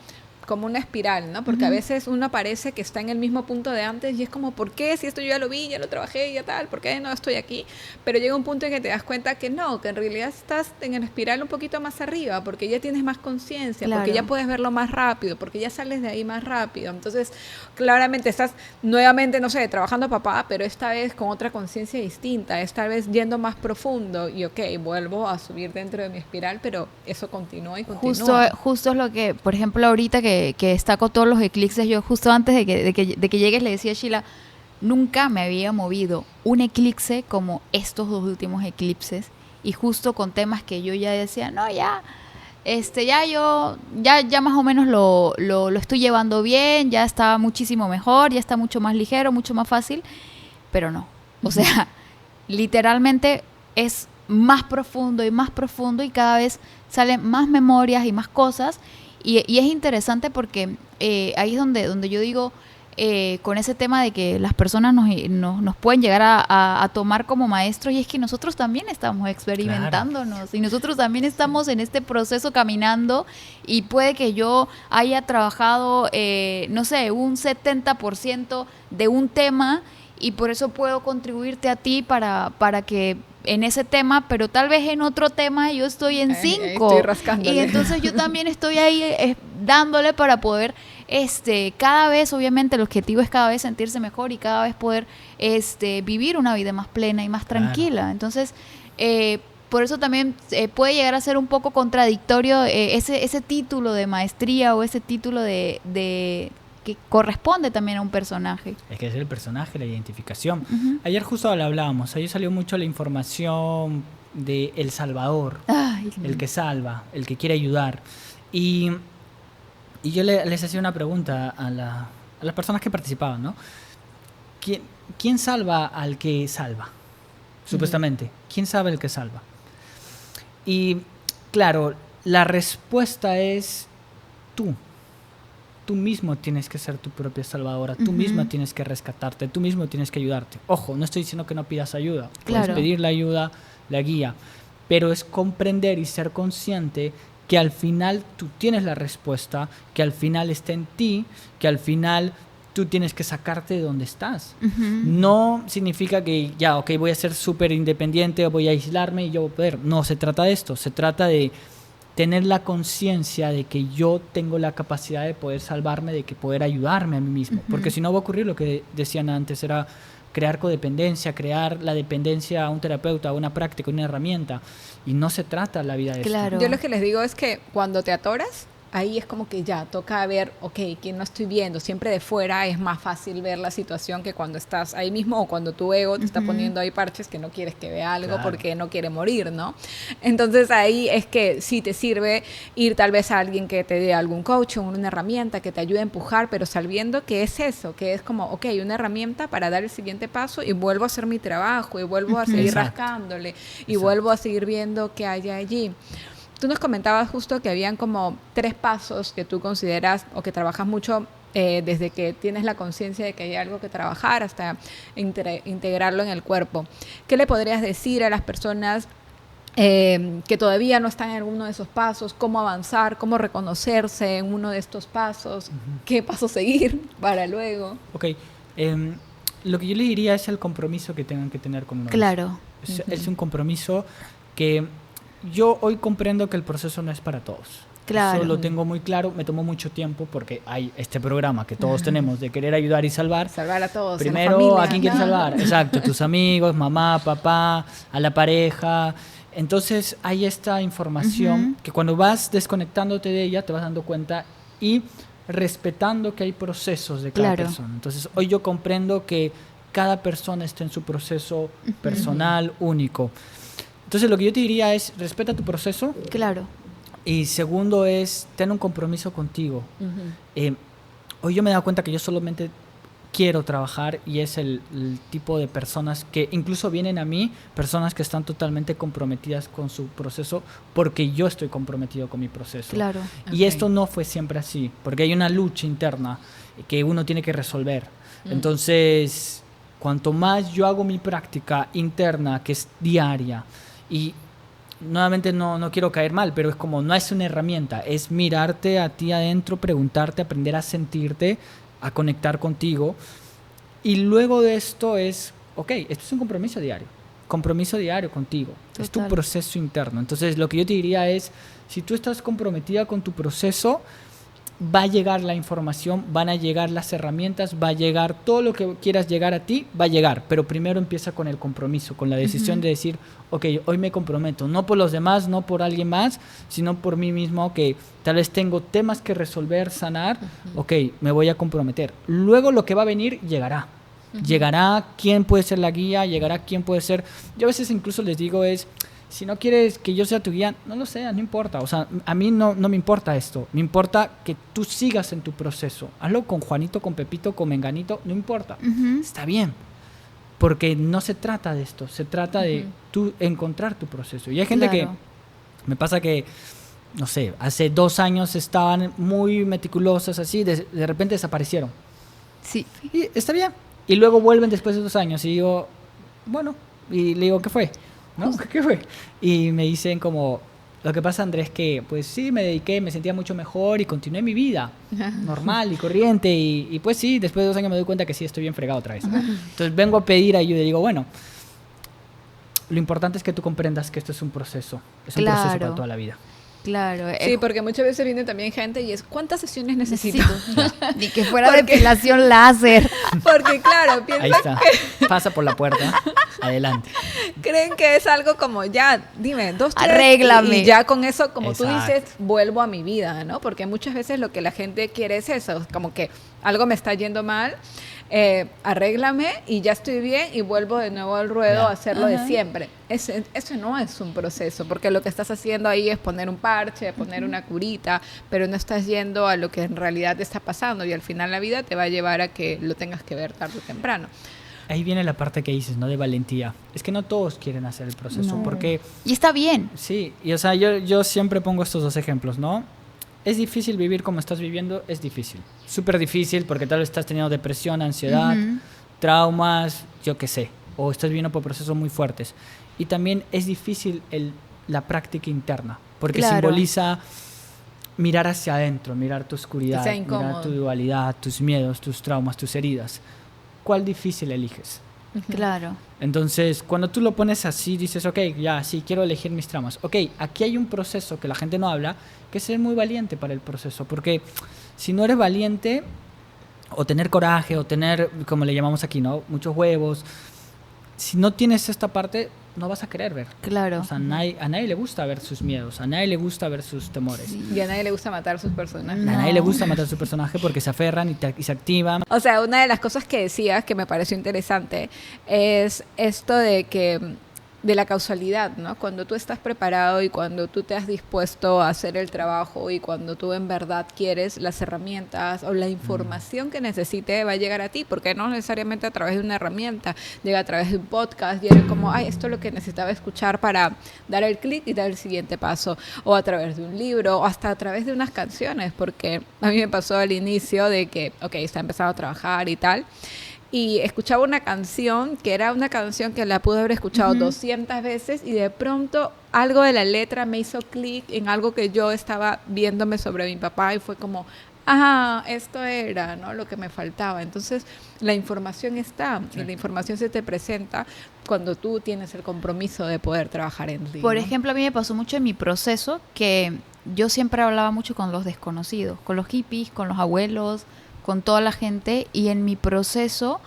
como una espiral, ¿no? Porque a veces uno parece que está en el mismo punto de antes y es como, ¿por qué? Si esto yo ya lo vi, ya lo trabajé, ya tal, ¿por qué no estoy aquí? Pero llega un punto en que te das cuenta que no, que en realidad estás en el espiral un poquito más arriba, porque ya tienes más conciencia, porque ya puedes verlo más rápido, porque ya sales de ahí más rápido. Entonces, claramente estás nuevamente, no sé, trabajando papá, pero esta vez con otra conciencia distinta, esta vez yendo más profundo y ok, vuelvo a subir dentro de mi espiral, pero eso continúa y continúa. Justo es lo que, por ejemplo, ahorita que está con todos los eclipses, yo justo antes de que llegues le decía a Sheila, nunca me había movido un eclipse como estos 2 últimos eclipses, y justo con temas que yo ya decía, no, ya más o menos lo estoy llevando bien, ya está muchísimo mejor, ya está mucho más ligero, mucho más fácil, pero no, o sea, literalmente es más profundo y cada vez salen más memorias y más cosas, y es interesante porque ahí es donde yo digo, con ese tema de que las personas nos pueden llegar a tomar como maestros, y es que nosotros también estamos experimentándonos, claro, y nosotros también estamos en este proceso caminando, y puede que yo haya trabajado, no sé, un 70% de un tema, y por eso puedo contribuirte a ti para que en ese tema, pero tal vez en otro tema yo estoy en 5. Estoy rascándole. Y entonces yo también estoy ahí dándole para poder, cada vez, obviamente el objetivo es cada vez sentirse mejor y cada vez poder vivir una vida más plena y más tranquila. Claro. Entonces, por eso también puede llegar a ser un poco contradictorio ese título de maestría o ese título de que corresponde también a un personaje. Es que es el personaje, la identificación. Ayer justo lo hablábamos, ayer salió mucho la información de El Salvador, el que salva, el que quiere ayudar. Y yo les hacía una pregunta a las personas que participaban, ¿no? ¿Quién salva al que salva? Supuestamente. ¿Quién sabe el que salva? Y claro, la respuesta es tú. Tú mismo tienes que ser tu propia salvadora, tú misma tienes que rescatarte, tú mismo tienes que ayudarte. Ojo, no estoy diciendo que no pidas ayuda, claro, puedes pedir la ayuda, la guía, pero es comprender y ser consciente que al final tú tienes la respuesta, que al final está en ti, que al final tú tienes que sacarte de donde estás. No significa que ya, ok, voy a ser súper independiente o voy a aislarme y yo voy a poder. No, se trata de esto, se trata de tener la conciencia de que yo tengo la capacidad de poder salvarme, de que poder ayudarme a mí mismo. Porque si no va a ocurrir lo que decían antes, era crear codependencia, crear la dependencia a un terapeuta, a una práctica, a una herramienta. Y no se trata la vida de claro, esto. Yo lo que les digo es que cuando te atoras, ahí es como que ya toca ver, ok, ¿quién no estoy viendo? Siempre de fuera es más fácil ver la situación que cuando estás ahí mismo o cuando tu ego te está poniendo ahí parches que no quieres que vea algo, claro, porque no quiere morir, ¿no? Entonces ahí es que sí te sirve ir tal vez a alguien que te dé algún coaching, una herramienta que te ayude a empujar, pero sabiendo que es eso, que es como, ok, una herramienta para dar el siguiente paso y vuelvo a hacer mi trabajo y vuelvo a seguir rascándole y vuelvo a seguir viendo qué hay allí. Tú nos comentabas justo que habían como 3 pasos que tú consideras o que trabajas mucho desde que tienes la conciencia de que hay algo que trabajar hasta integrarlo en el cuerpo. ¿Qué le podrías decir a las personas que todavía no están en alguno de esos pasos? ¿Cómo avanzar? ¿Cómo reconocerse en uno de estos pasos? ¿Qué paso seguir para luego? Ok. Lo que yo le diría es el compromiso que tengan que tener con uno. Claro. Es un compromiso que yo hoy comprendo que el proceso no es para todos. Claro. Eso lo tengo muy claro, me tomó mucho tiempo porque hay este programa que todos tenemos de querer ayudar y salvar. Salvar a todos. Primero, ¿a quién quieres salvar? Exacto, tus amigos, mamá, papá, a la pareja. Entonces hay esta información que cuando vas desconectándote de ella te vas dando cuenta y respetando que hay procesos de cada persona. Entonces hoy yo comprendo que cada persona está en su proceso personal, único. Entonces lo que yo te diría es, respeta tu proceso. Claro. Y segundo es, ten un compromiso contigo. Hoy yo me he dado cuenta que yo solamente quiero trabajar y es el tipo de personas que incluso vienen a mí, personas que están totalmente comprometidas con su proceso porque yo estoy comprometido con mi proceso. Claro. Y esto no fue siempre así, porque hay una lucha interna que uno tiene que resolver. Entonces, cuanto más yo hago mi práctica interna, que es diaria, y nuevamente no quiero caer mal, pero es como, no es una herramienta, es mirarte a ti adentro, preguntarte, aprender a sentirte, a conectar contigo. Y luego de esto es, ok, esto es un compromiso diario contigo. Total. Es tu proceso interno. Entonces, lo que yo te diría es, si tú estás comprometida con tu proceso, va a llegar la información, van a llegar las herramientas, va a llegar todo lo que quieras llegar a ti, va a llegar. Pero primero empieza con el compromiso, con la decisión de decir, ok, hoy me comprometo, no por los demás, no por alguien más, sino por mí mismo, que tal vez tengo temas que resolver, sanar, ok, me voy a comprometer. Luego lo que va a venir llegará. Llegará quién puede ser la guía, llegará quién puede ser... Yo a veces incluso les digo es, si no quieres que yo sea tu guía, no lo sea, no importa. O sea, a mí no me importa esto. Me importa que tú sigas en tu proceso. Hazlo con Juanito, con Pepito, con Menganito, no importa. Está bien. Porque no se trata de esto, se trata de tú encontrar tu proceso. Y hay gente que... Me pasa que, no sé, hace 2 años estaban muy meticulosas así, de repente desaparecieron. Sí. Y está bien. Y luego vuelven después de 2 años y digo, bueno, y le digo, ¿qué fue? ¿No? ¿Qué fue? Y me dicen como, lo que pasa, Andrés, que pues sí, me dediqué, me sentía mucho mejor y continué mi vida normal y corriente. Y pues sí, después de 2 años me doy cuenta que sí, estoy bien fregado otra vez. Entonces vengo a pedir ayuda y digo, bueno, lo importante es que tú comprendas que esto es un proceso. Es un proceso para toda la vida. Claro. Sí, porque muchas veces viene también gente y es, ¿cuántas sesiones necesito? Ni que fuera depilación láser. Porque claro, Ahí piensan está. Pasa por la puerta. Adelante. creen que es algo como, ya, dime, 2, 3, Arréglame. y ya con eso, como tú Exacto. dices, vuelvo a mi vida, ¿no? Porque muchas veces lo que la gente quiere es eso, como que algo me está yendo mal, arréglame y ya estoy bien y vuelvo de nuevo al ruedo a hacerlo de siempre. Eso no es un proceso, porque lo que estás haciendo ahí es poner un parche, poner una curita, pero no estás yendo a lo que en realidad te está pasando y al final la vida te va a llevar a que lo tengas que ver tarde o temprano. Ahí viene la parte que dices, ¿no? De valentía. Es que no todos quieren hacer el proceso, No. porque... Y está bien. Sí, y o sea, yo siempre pongo estos 2 ejemplos, ¿no? Es difícil vivir como estás viviendo, es difícil. Súper difícil porque tal vez estás teniendo depresión, ansiedad, traumas, yo qué sé, o estás viviendo por procesos muy fuertes. Y también es difícil la práctica interna, porque simboliza mirar hacia adentro, mirar tu oscuridad, Que sea incómodo. mirar tu dualidad, tus miedos, tus traumas, tus heridas. ¿Cuál difícil eliges? Claro. Entonces, cuando tú lo pones así, dices, ok, ya, sí, quiero elegir mis traumas. Ok, aquí hay un proceso que la gente no habla, que es ser muy valiente para el proceso. Porque si no eres valiente, o tener coraje, o tener, como le llamamos aquí, ¿no? Muchos huevos. Si no tienes esta parte, no vas a querer ver. Claro. O sea, a nadie le gusta ver sus miedos, a nadie le gusta ver sus temores. Y a nadie le gusta matar sus personajes. No. A nadie le gusta matar a su personaje porque se aferran y se activan. O sea, una de las cosas que decías que me pareció interesante es esto de que de la causalidad, ¿no? Cuando tú estás preparado y cuando tú te has dispuesto a hacer el trabajo y cuando tú en verdad quieres las herramientas o la información que necesite va a llegar a ti, porque no necesariamente a través de una herramienta, llega a través de un podcast, llega como, ay, esto es lo que necesitaba escuchar para dar el clic y dar el siguiente paso, o a través de un libro, o hasta a través de unas canciones, porque a mí me pasó al inicio de que, ok, está empezando a trabajar y tal, y escuchaba una canción que era una canción que la pude haber escuchado 200 veces y de pronto algo de la letra me hizo clic en algo que yo estaba viéndome sobre mi papá y fue como, ajá, esto era, ¿no? Lo que me faltaba. Entonces, la información está y la información se te presenta cuando tú tienes el compromiso de poder trabajar en ti. Por ¿no? ejemplo, a mí me pasó mucho en mi proceso que yo siempre hablaba mucho con los desconocidos, con los hippies, con los abuelos, con toda la gente, y en mi proceso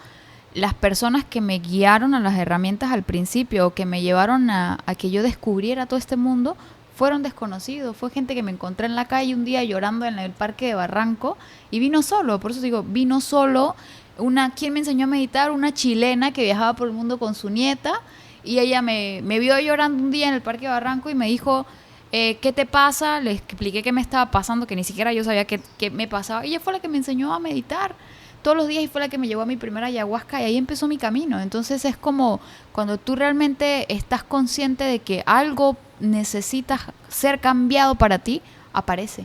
las personas que me guiaron a las herramientas al principio o que me llevaron a que yo descubriera todo este mundo fueron desconocidos, fue gente que me encontré en la calle un día llorando en el parque de Barranco y vino solo, por eso digo, vino solo. ¿Quién me enseñó a meditar? Una chilena que viajaba por el mundo con su nieta y ella me vio llorando un día en el parque de Barranco y me dijo, ¿qué te pasa? Le expliqué qué me estaba pasando, que ni siquiera yo sabía qué me pasaba. Ella fue la que me enseñó a meditar todos los días y fue la que me llevó a mi primera ayahuasca y ahí empezó mi camino. Entonces es como cuando tú realmente estás consciente de que algo necesita ser cambiado para ti, aparece,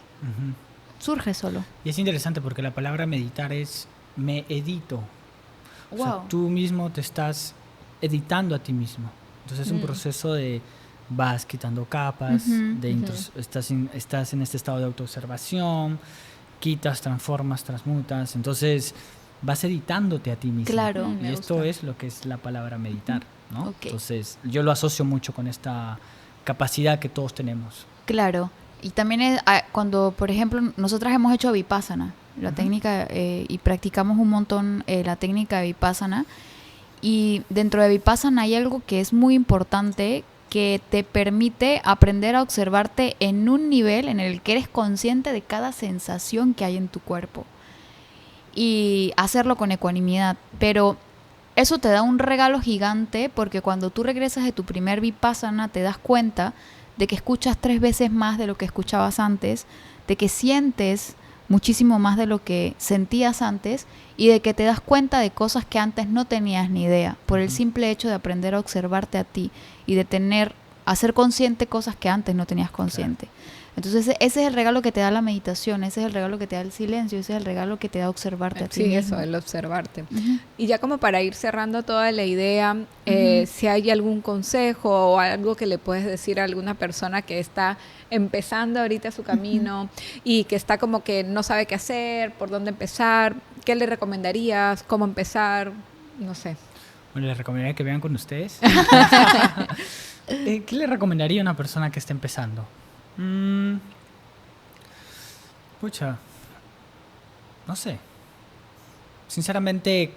surge solo. Y es interesante porque la palabra meditar es me edito. Wow. O sea, tú mismo te estás editando a ti mismo. Entonces es un proceso de vas quitando capas, estás en este estado de autoobservación, quitas, transformas, transmutas, entonces vas editándote a ti mismo. Claro. Y esto es lo que es la palabra meditar, ¿no? Ok. Entonces yo lo asocio mucho con esta capacidad que todos tenemos. Claro. Y también cuando, por ejemplo, nosotras hemos hecho Vipassana, la técnica, y practicamos un montón la técnica de Vipassana. Y dentro de Vipassana hay algo que es muy importante, que te permite aprender a observarte en un nivel en el que eres consciente de cada sensación que hay en tu cuerpo. Y hacerlo con ecuanimidad. Pero eso te da un regalo gigante, porque cuando tú regresas de tu primer Vipassana te das cuenta de que escuchas 3 veces más de lo que escuchabas antes, de que sientes muchísimo más de lo que sentías antes y de que te das cuenta de cosas que antes no tenías ni idea, por el simple hecho de aprender a observarte a ti y de hacer consciente cosas que antes no tenías consciente. Claro. Entonces ese es el regalo que te da la meditación, ese es el regalo que te da el silencio, ese es el regalo que te da observarte a ti mismo. Sí, eso, el observarte. Y ya como para ir cerrando toda la idea, si hay algún consejo o algo que le puedes decir a alguna persona que está empezando ahorita su camino y que está como que no sabe qué hacer, por dónde empezar, ¿qué le recomendarías? ¿Cómo empezar? No sé. Bueno, les recomendaría que vean con ustedes. ¿Qué le recomendaría a una persona que está empezando? Pucha, no sé. Sinceramente,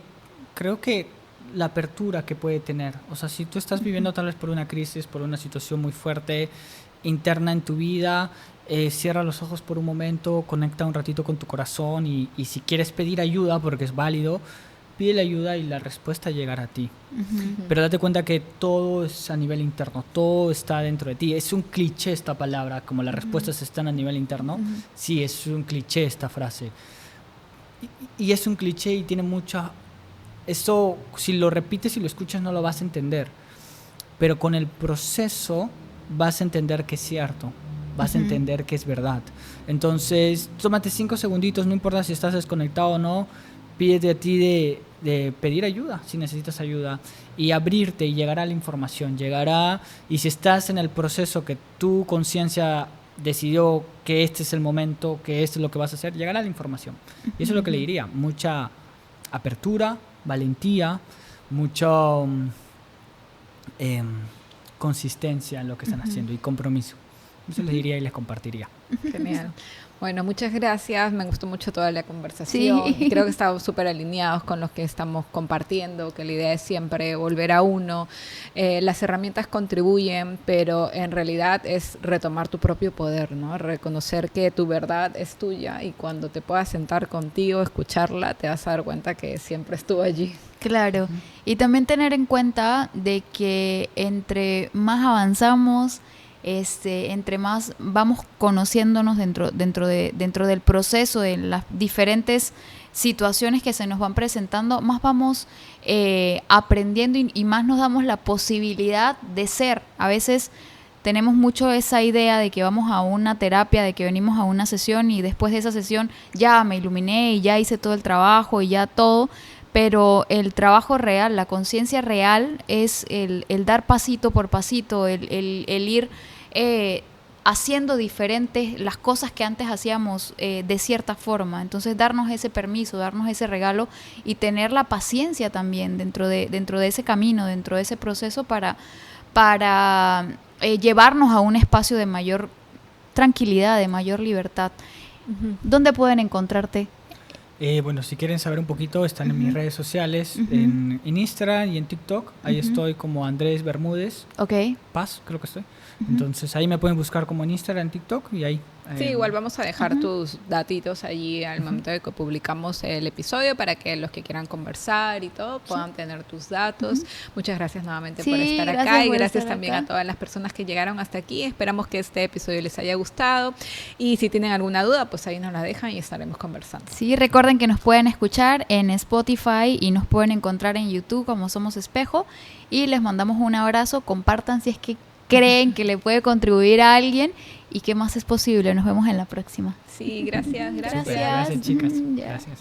creo que la apertura que puede tener, o sea, si tú estás viviendo tal vez por una crisis, por una situación muy fuerte interna en tu vida, cierra los ojos por un momento, conecta un ratito con tu corazón y si quieres pedir ayuda, porque es válido, pide la ayuda y la respuesta llegará a ti. Pero date cuenta que todo es a nivel interno, todo está dentro de ti. Es un cliché esta palabra, como las respuestas están a nivel interno. Sí, es un cliché esta frase. Y es un cliché y tiene mucha... Eso, si lo repites y lo escuchas, no lo vas a entender. Pero con el proceso vas a entender que es cierto. Vas a entender que es verdad. Entonces, tómate 5 segunditos, no importa si estás desconectado o no, pídete a ti de pedir ayuda, si necesitas ayuda, y abrirte, y llegará la información, llegará, y si estás en el proceso que tu conciencia decidió que este es el momento, que esto es lo que vas a hacer, llegará la información. Y eso es lo que le diría, mucha apertura, valentía, mucha consistencia en lo que están haciendo y compromiso. Eso les diría y les compartiría. Genial. Bueno, muchas gracias. Me gustó mucho toda la conversación. Sí. Creo que estamos súper alineados con los que estamos compartiendo, que la idea es siempre volver a uno. Las herramientas contribuyen, pero en realidad es retomar tu propio poder, ¿no? Reconocer que tu verdad es tuya y cuando te puedas sentar contigo, escucharla, te vas a dar cuenta que siempre estuvo allí. Claro. Y también tener en cuenta de que entre más avanzamos, entre más vamos conociéndonos dentro del proceso de las diferentes situaciones que se nos van presentando, más vamos aprendiendo y más nos damos la posibilidad de ser. A veces tenemos mucho esa idea de que vamos a una terapia, de que venimos a una sesión y después de esa sesión ya me iluminé y ya hice todo el trabajo y ya todo. Pero el trabajo real, la conciencia real es el dar pasito por pasito, el ir haciendo diferentes las cosas que antes hacíamos de cierta forma. Entonces darnos ese permiso, darnos ese regalo y tener la paciencia también dentro de ese camino, dentro de ese proceso para llevarnos a un espacio de mayor tranquilidad, de mayor libertad. ¿Dónde pueden encontrarte? Bueno, si quieren saber un poquito, están en mis redes sociales, en Instagram y en TikTok. Ahí estoy como Andrés Bermúdez. Paz, creo que estoy. Entonces ahí me pueden buscar como en Instagram, en TikTok y ahí. Sí, igual vamos a dejar tus datitos allí al momento de que publicamos el episodio para que los que quieran conversar y todo puedan tener tus datos. Muchas gracias nuevamente por estar acá y gracias también a todas las personas que llegaron hasta aquí. Esperamos que este episodio les haya gustado y si tienen alguna duda, pues ahí nos la dejan y estaremos conversando. Sí, recuerden que nos pueden escuchar en Spotify y nos pueden encontrar en YouTube como Somos Espejo y les mandamos un abrazo. Compartan si es que creen que le puede contribuir a alguien y qué más es posible. Nos vemos en la próxima. Sí, gracias. Gracias, chicas. Gracias.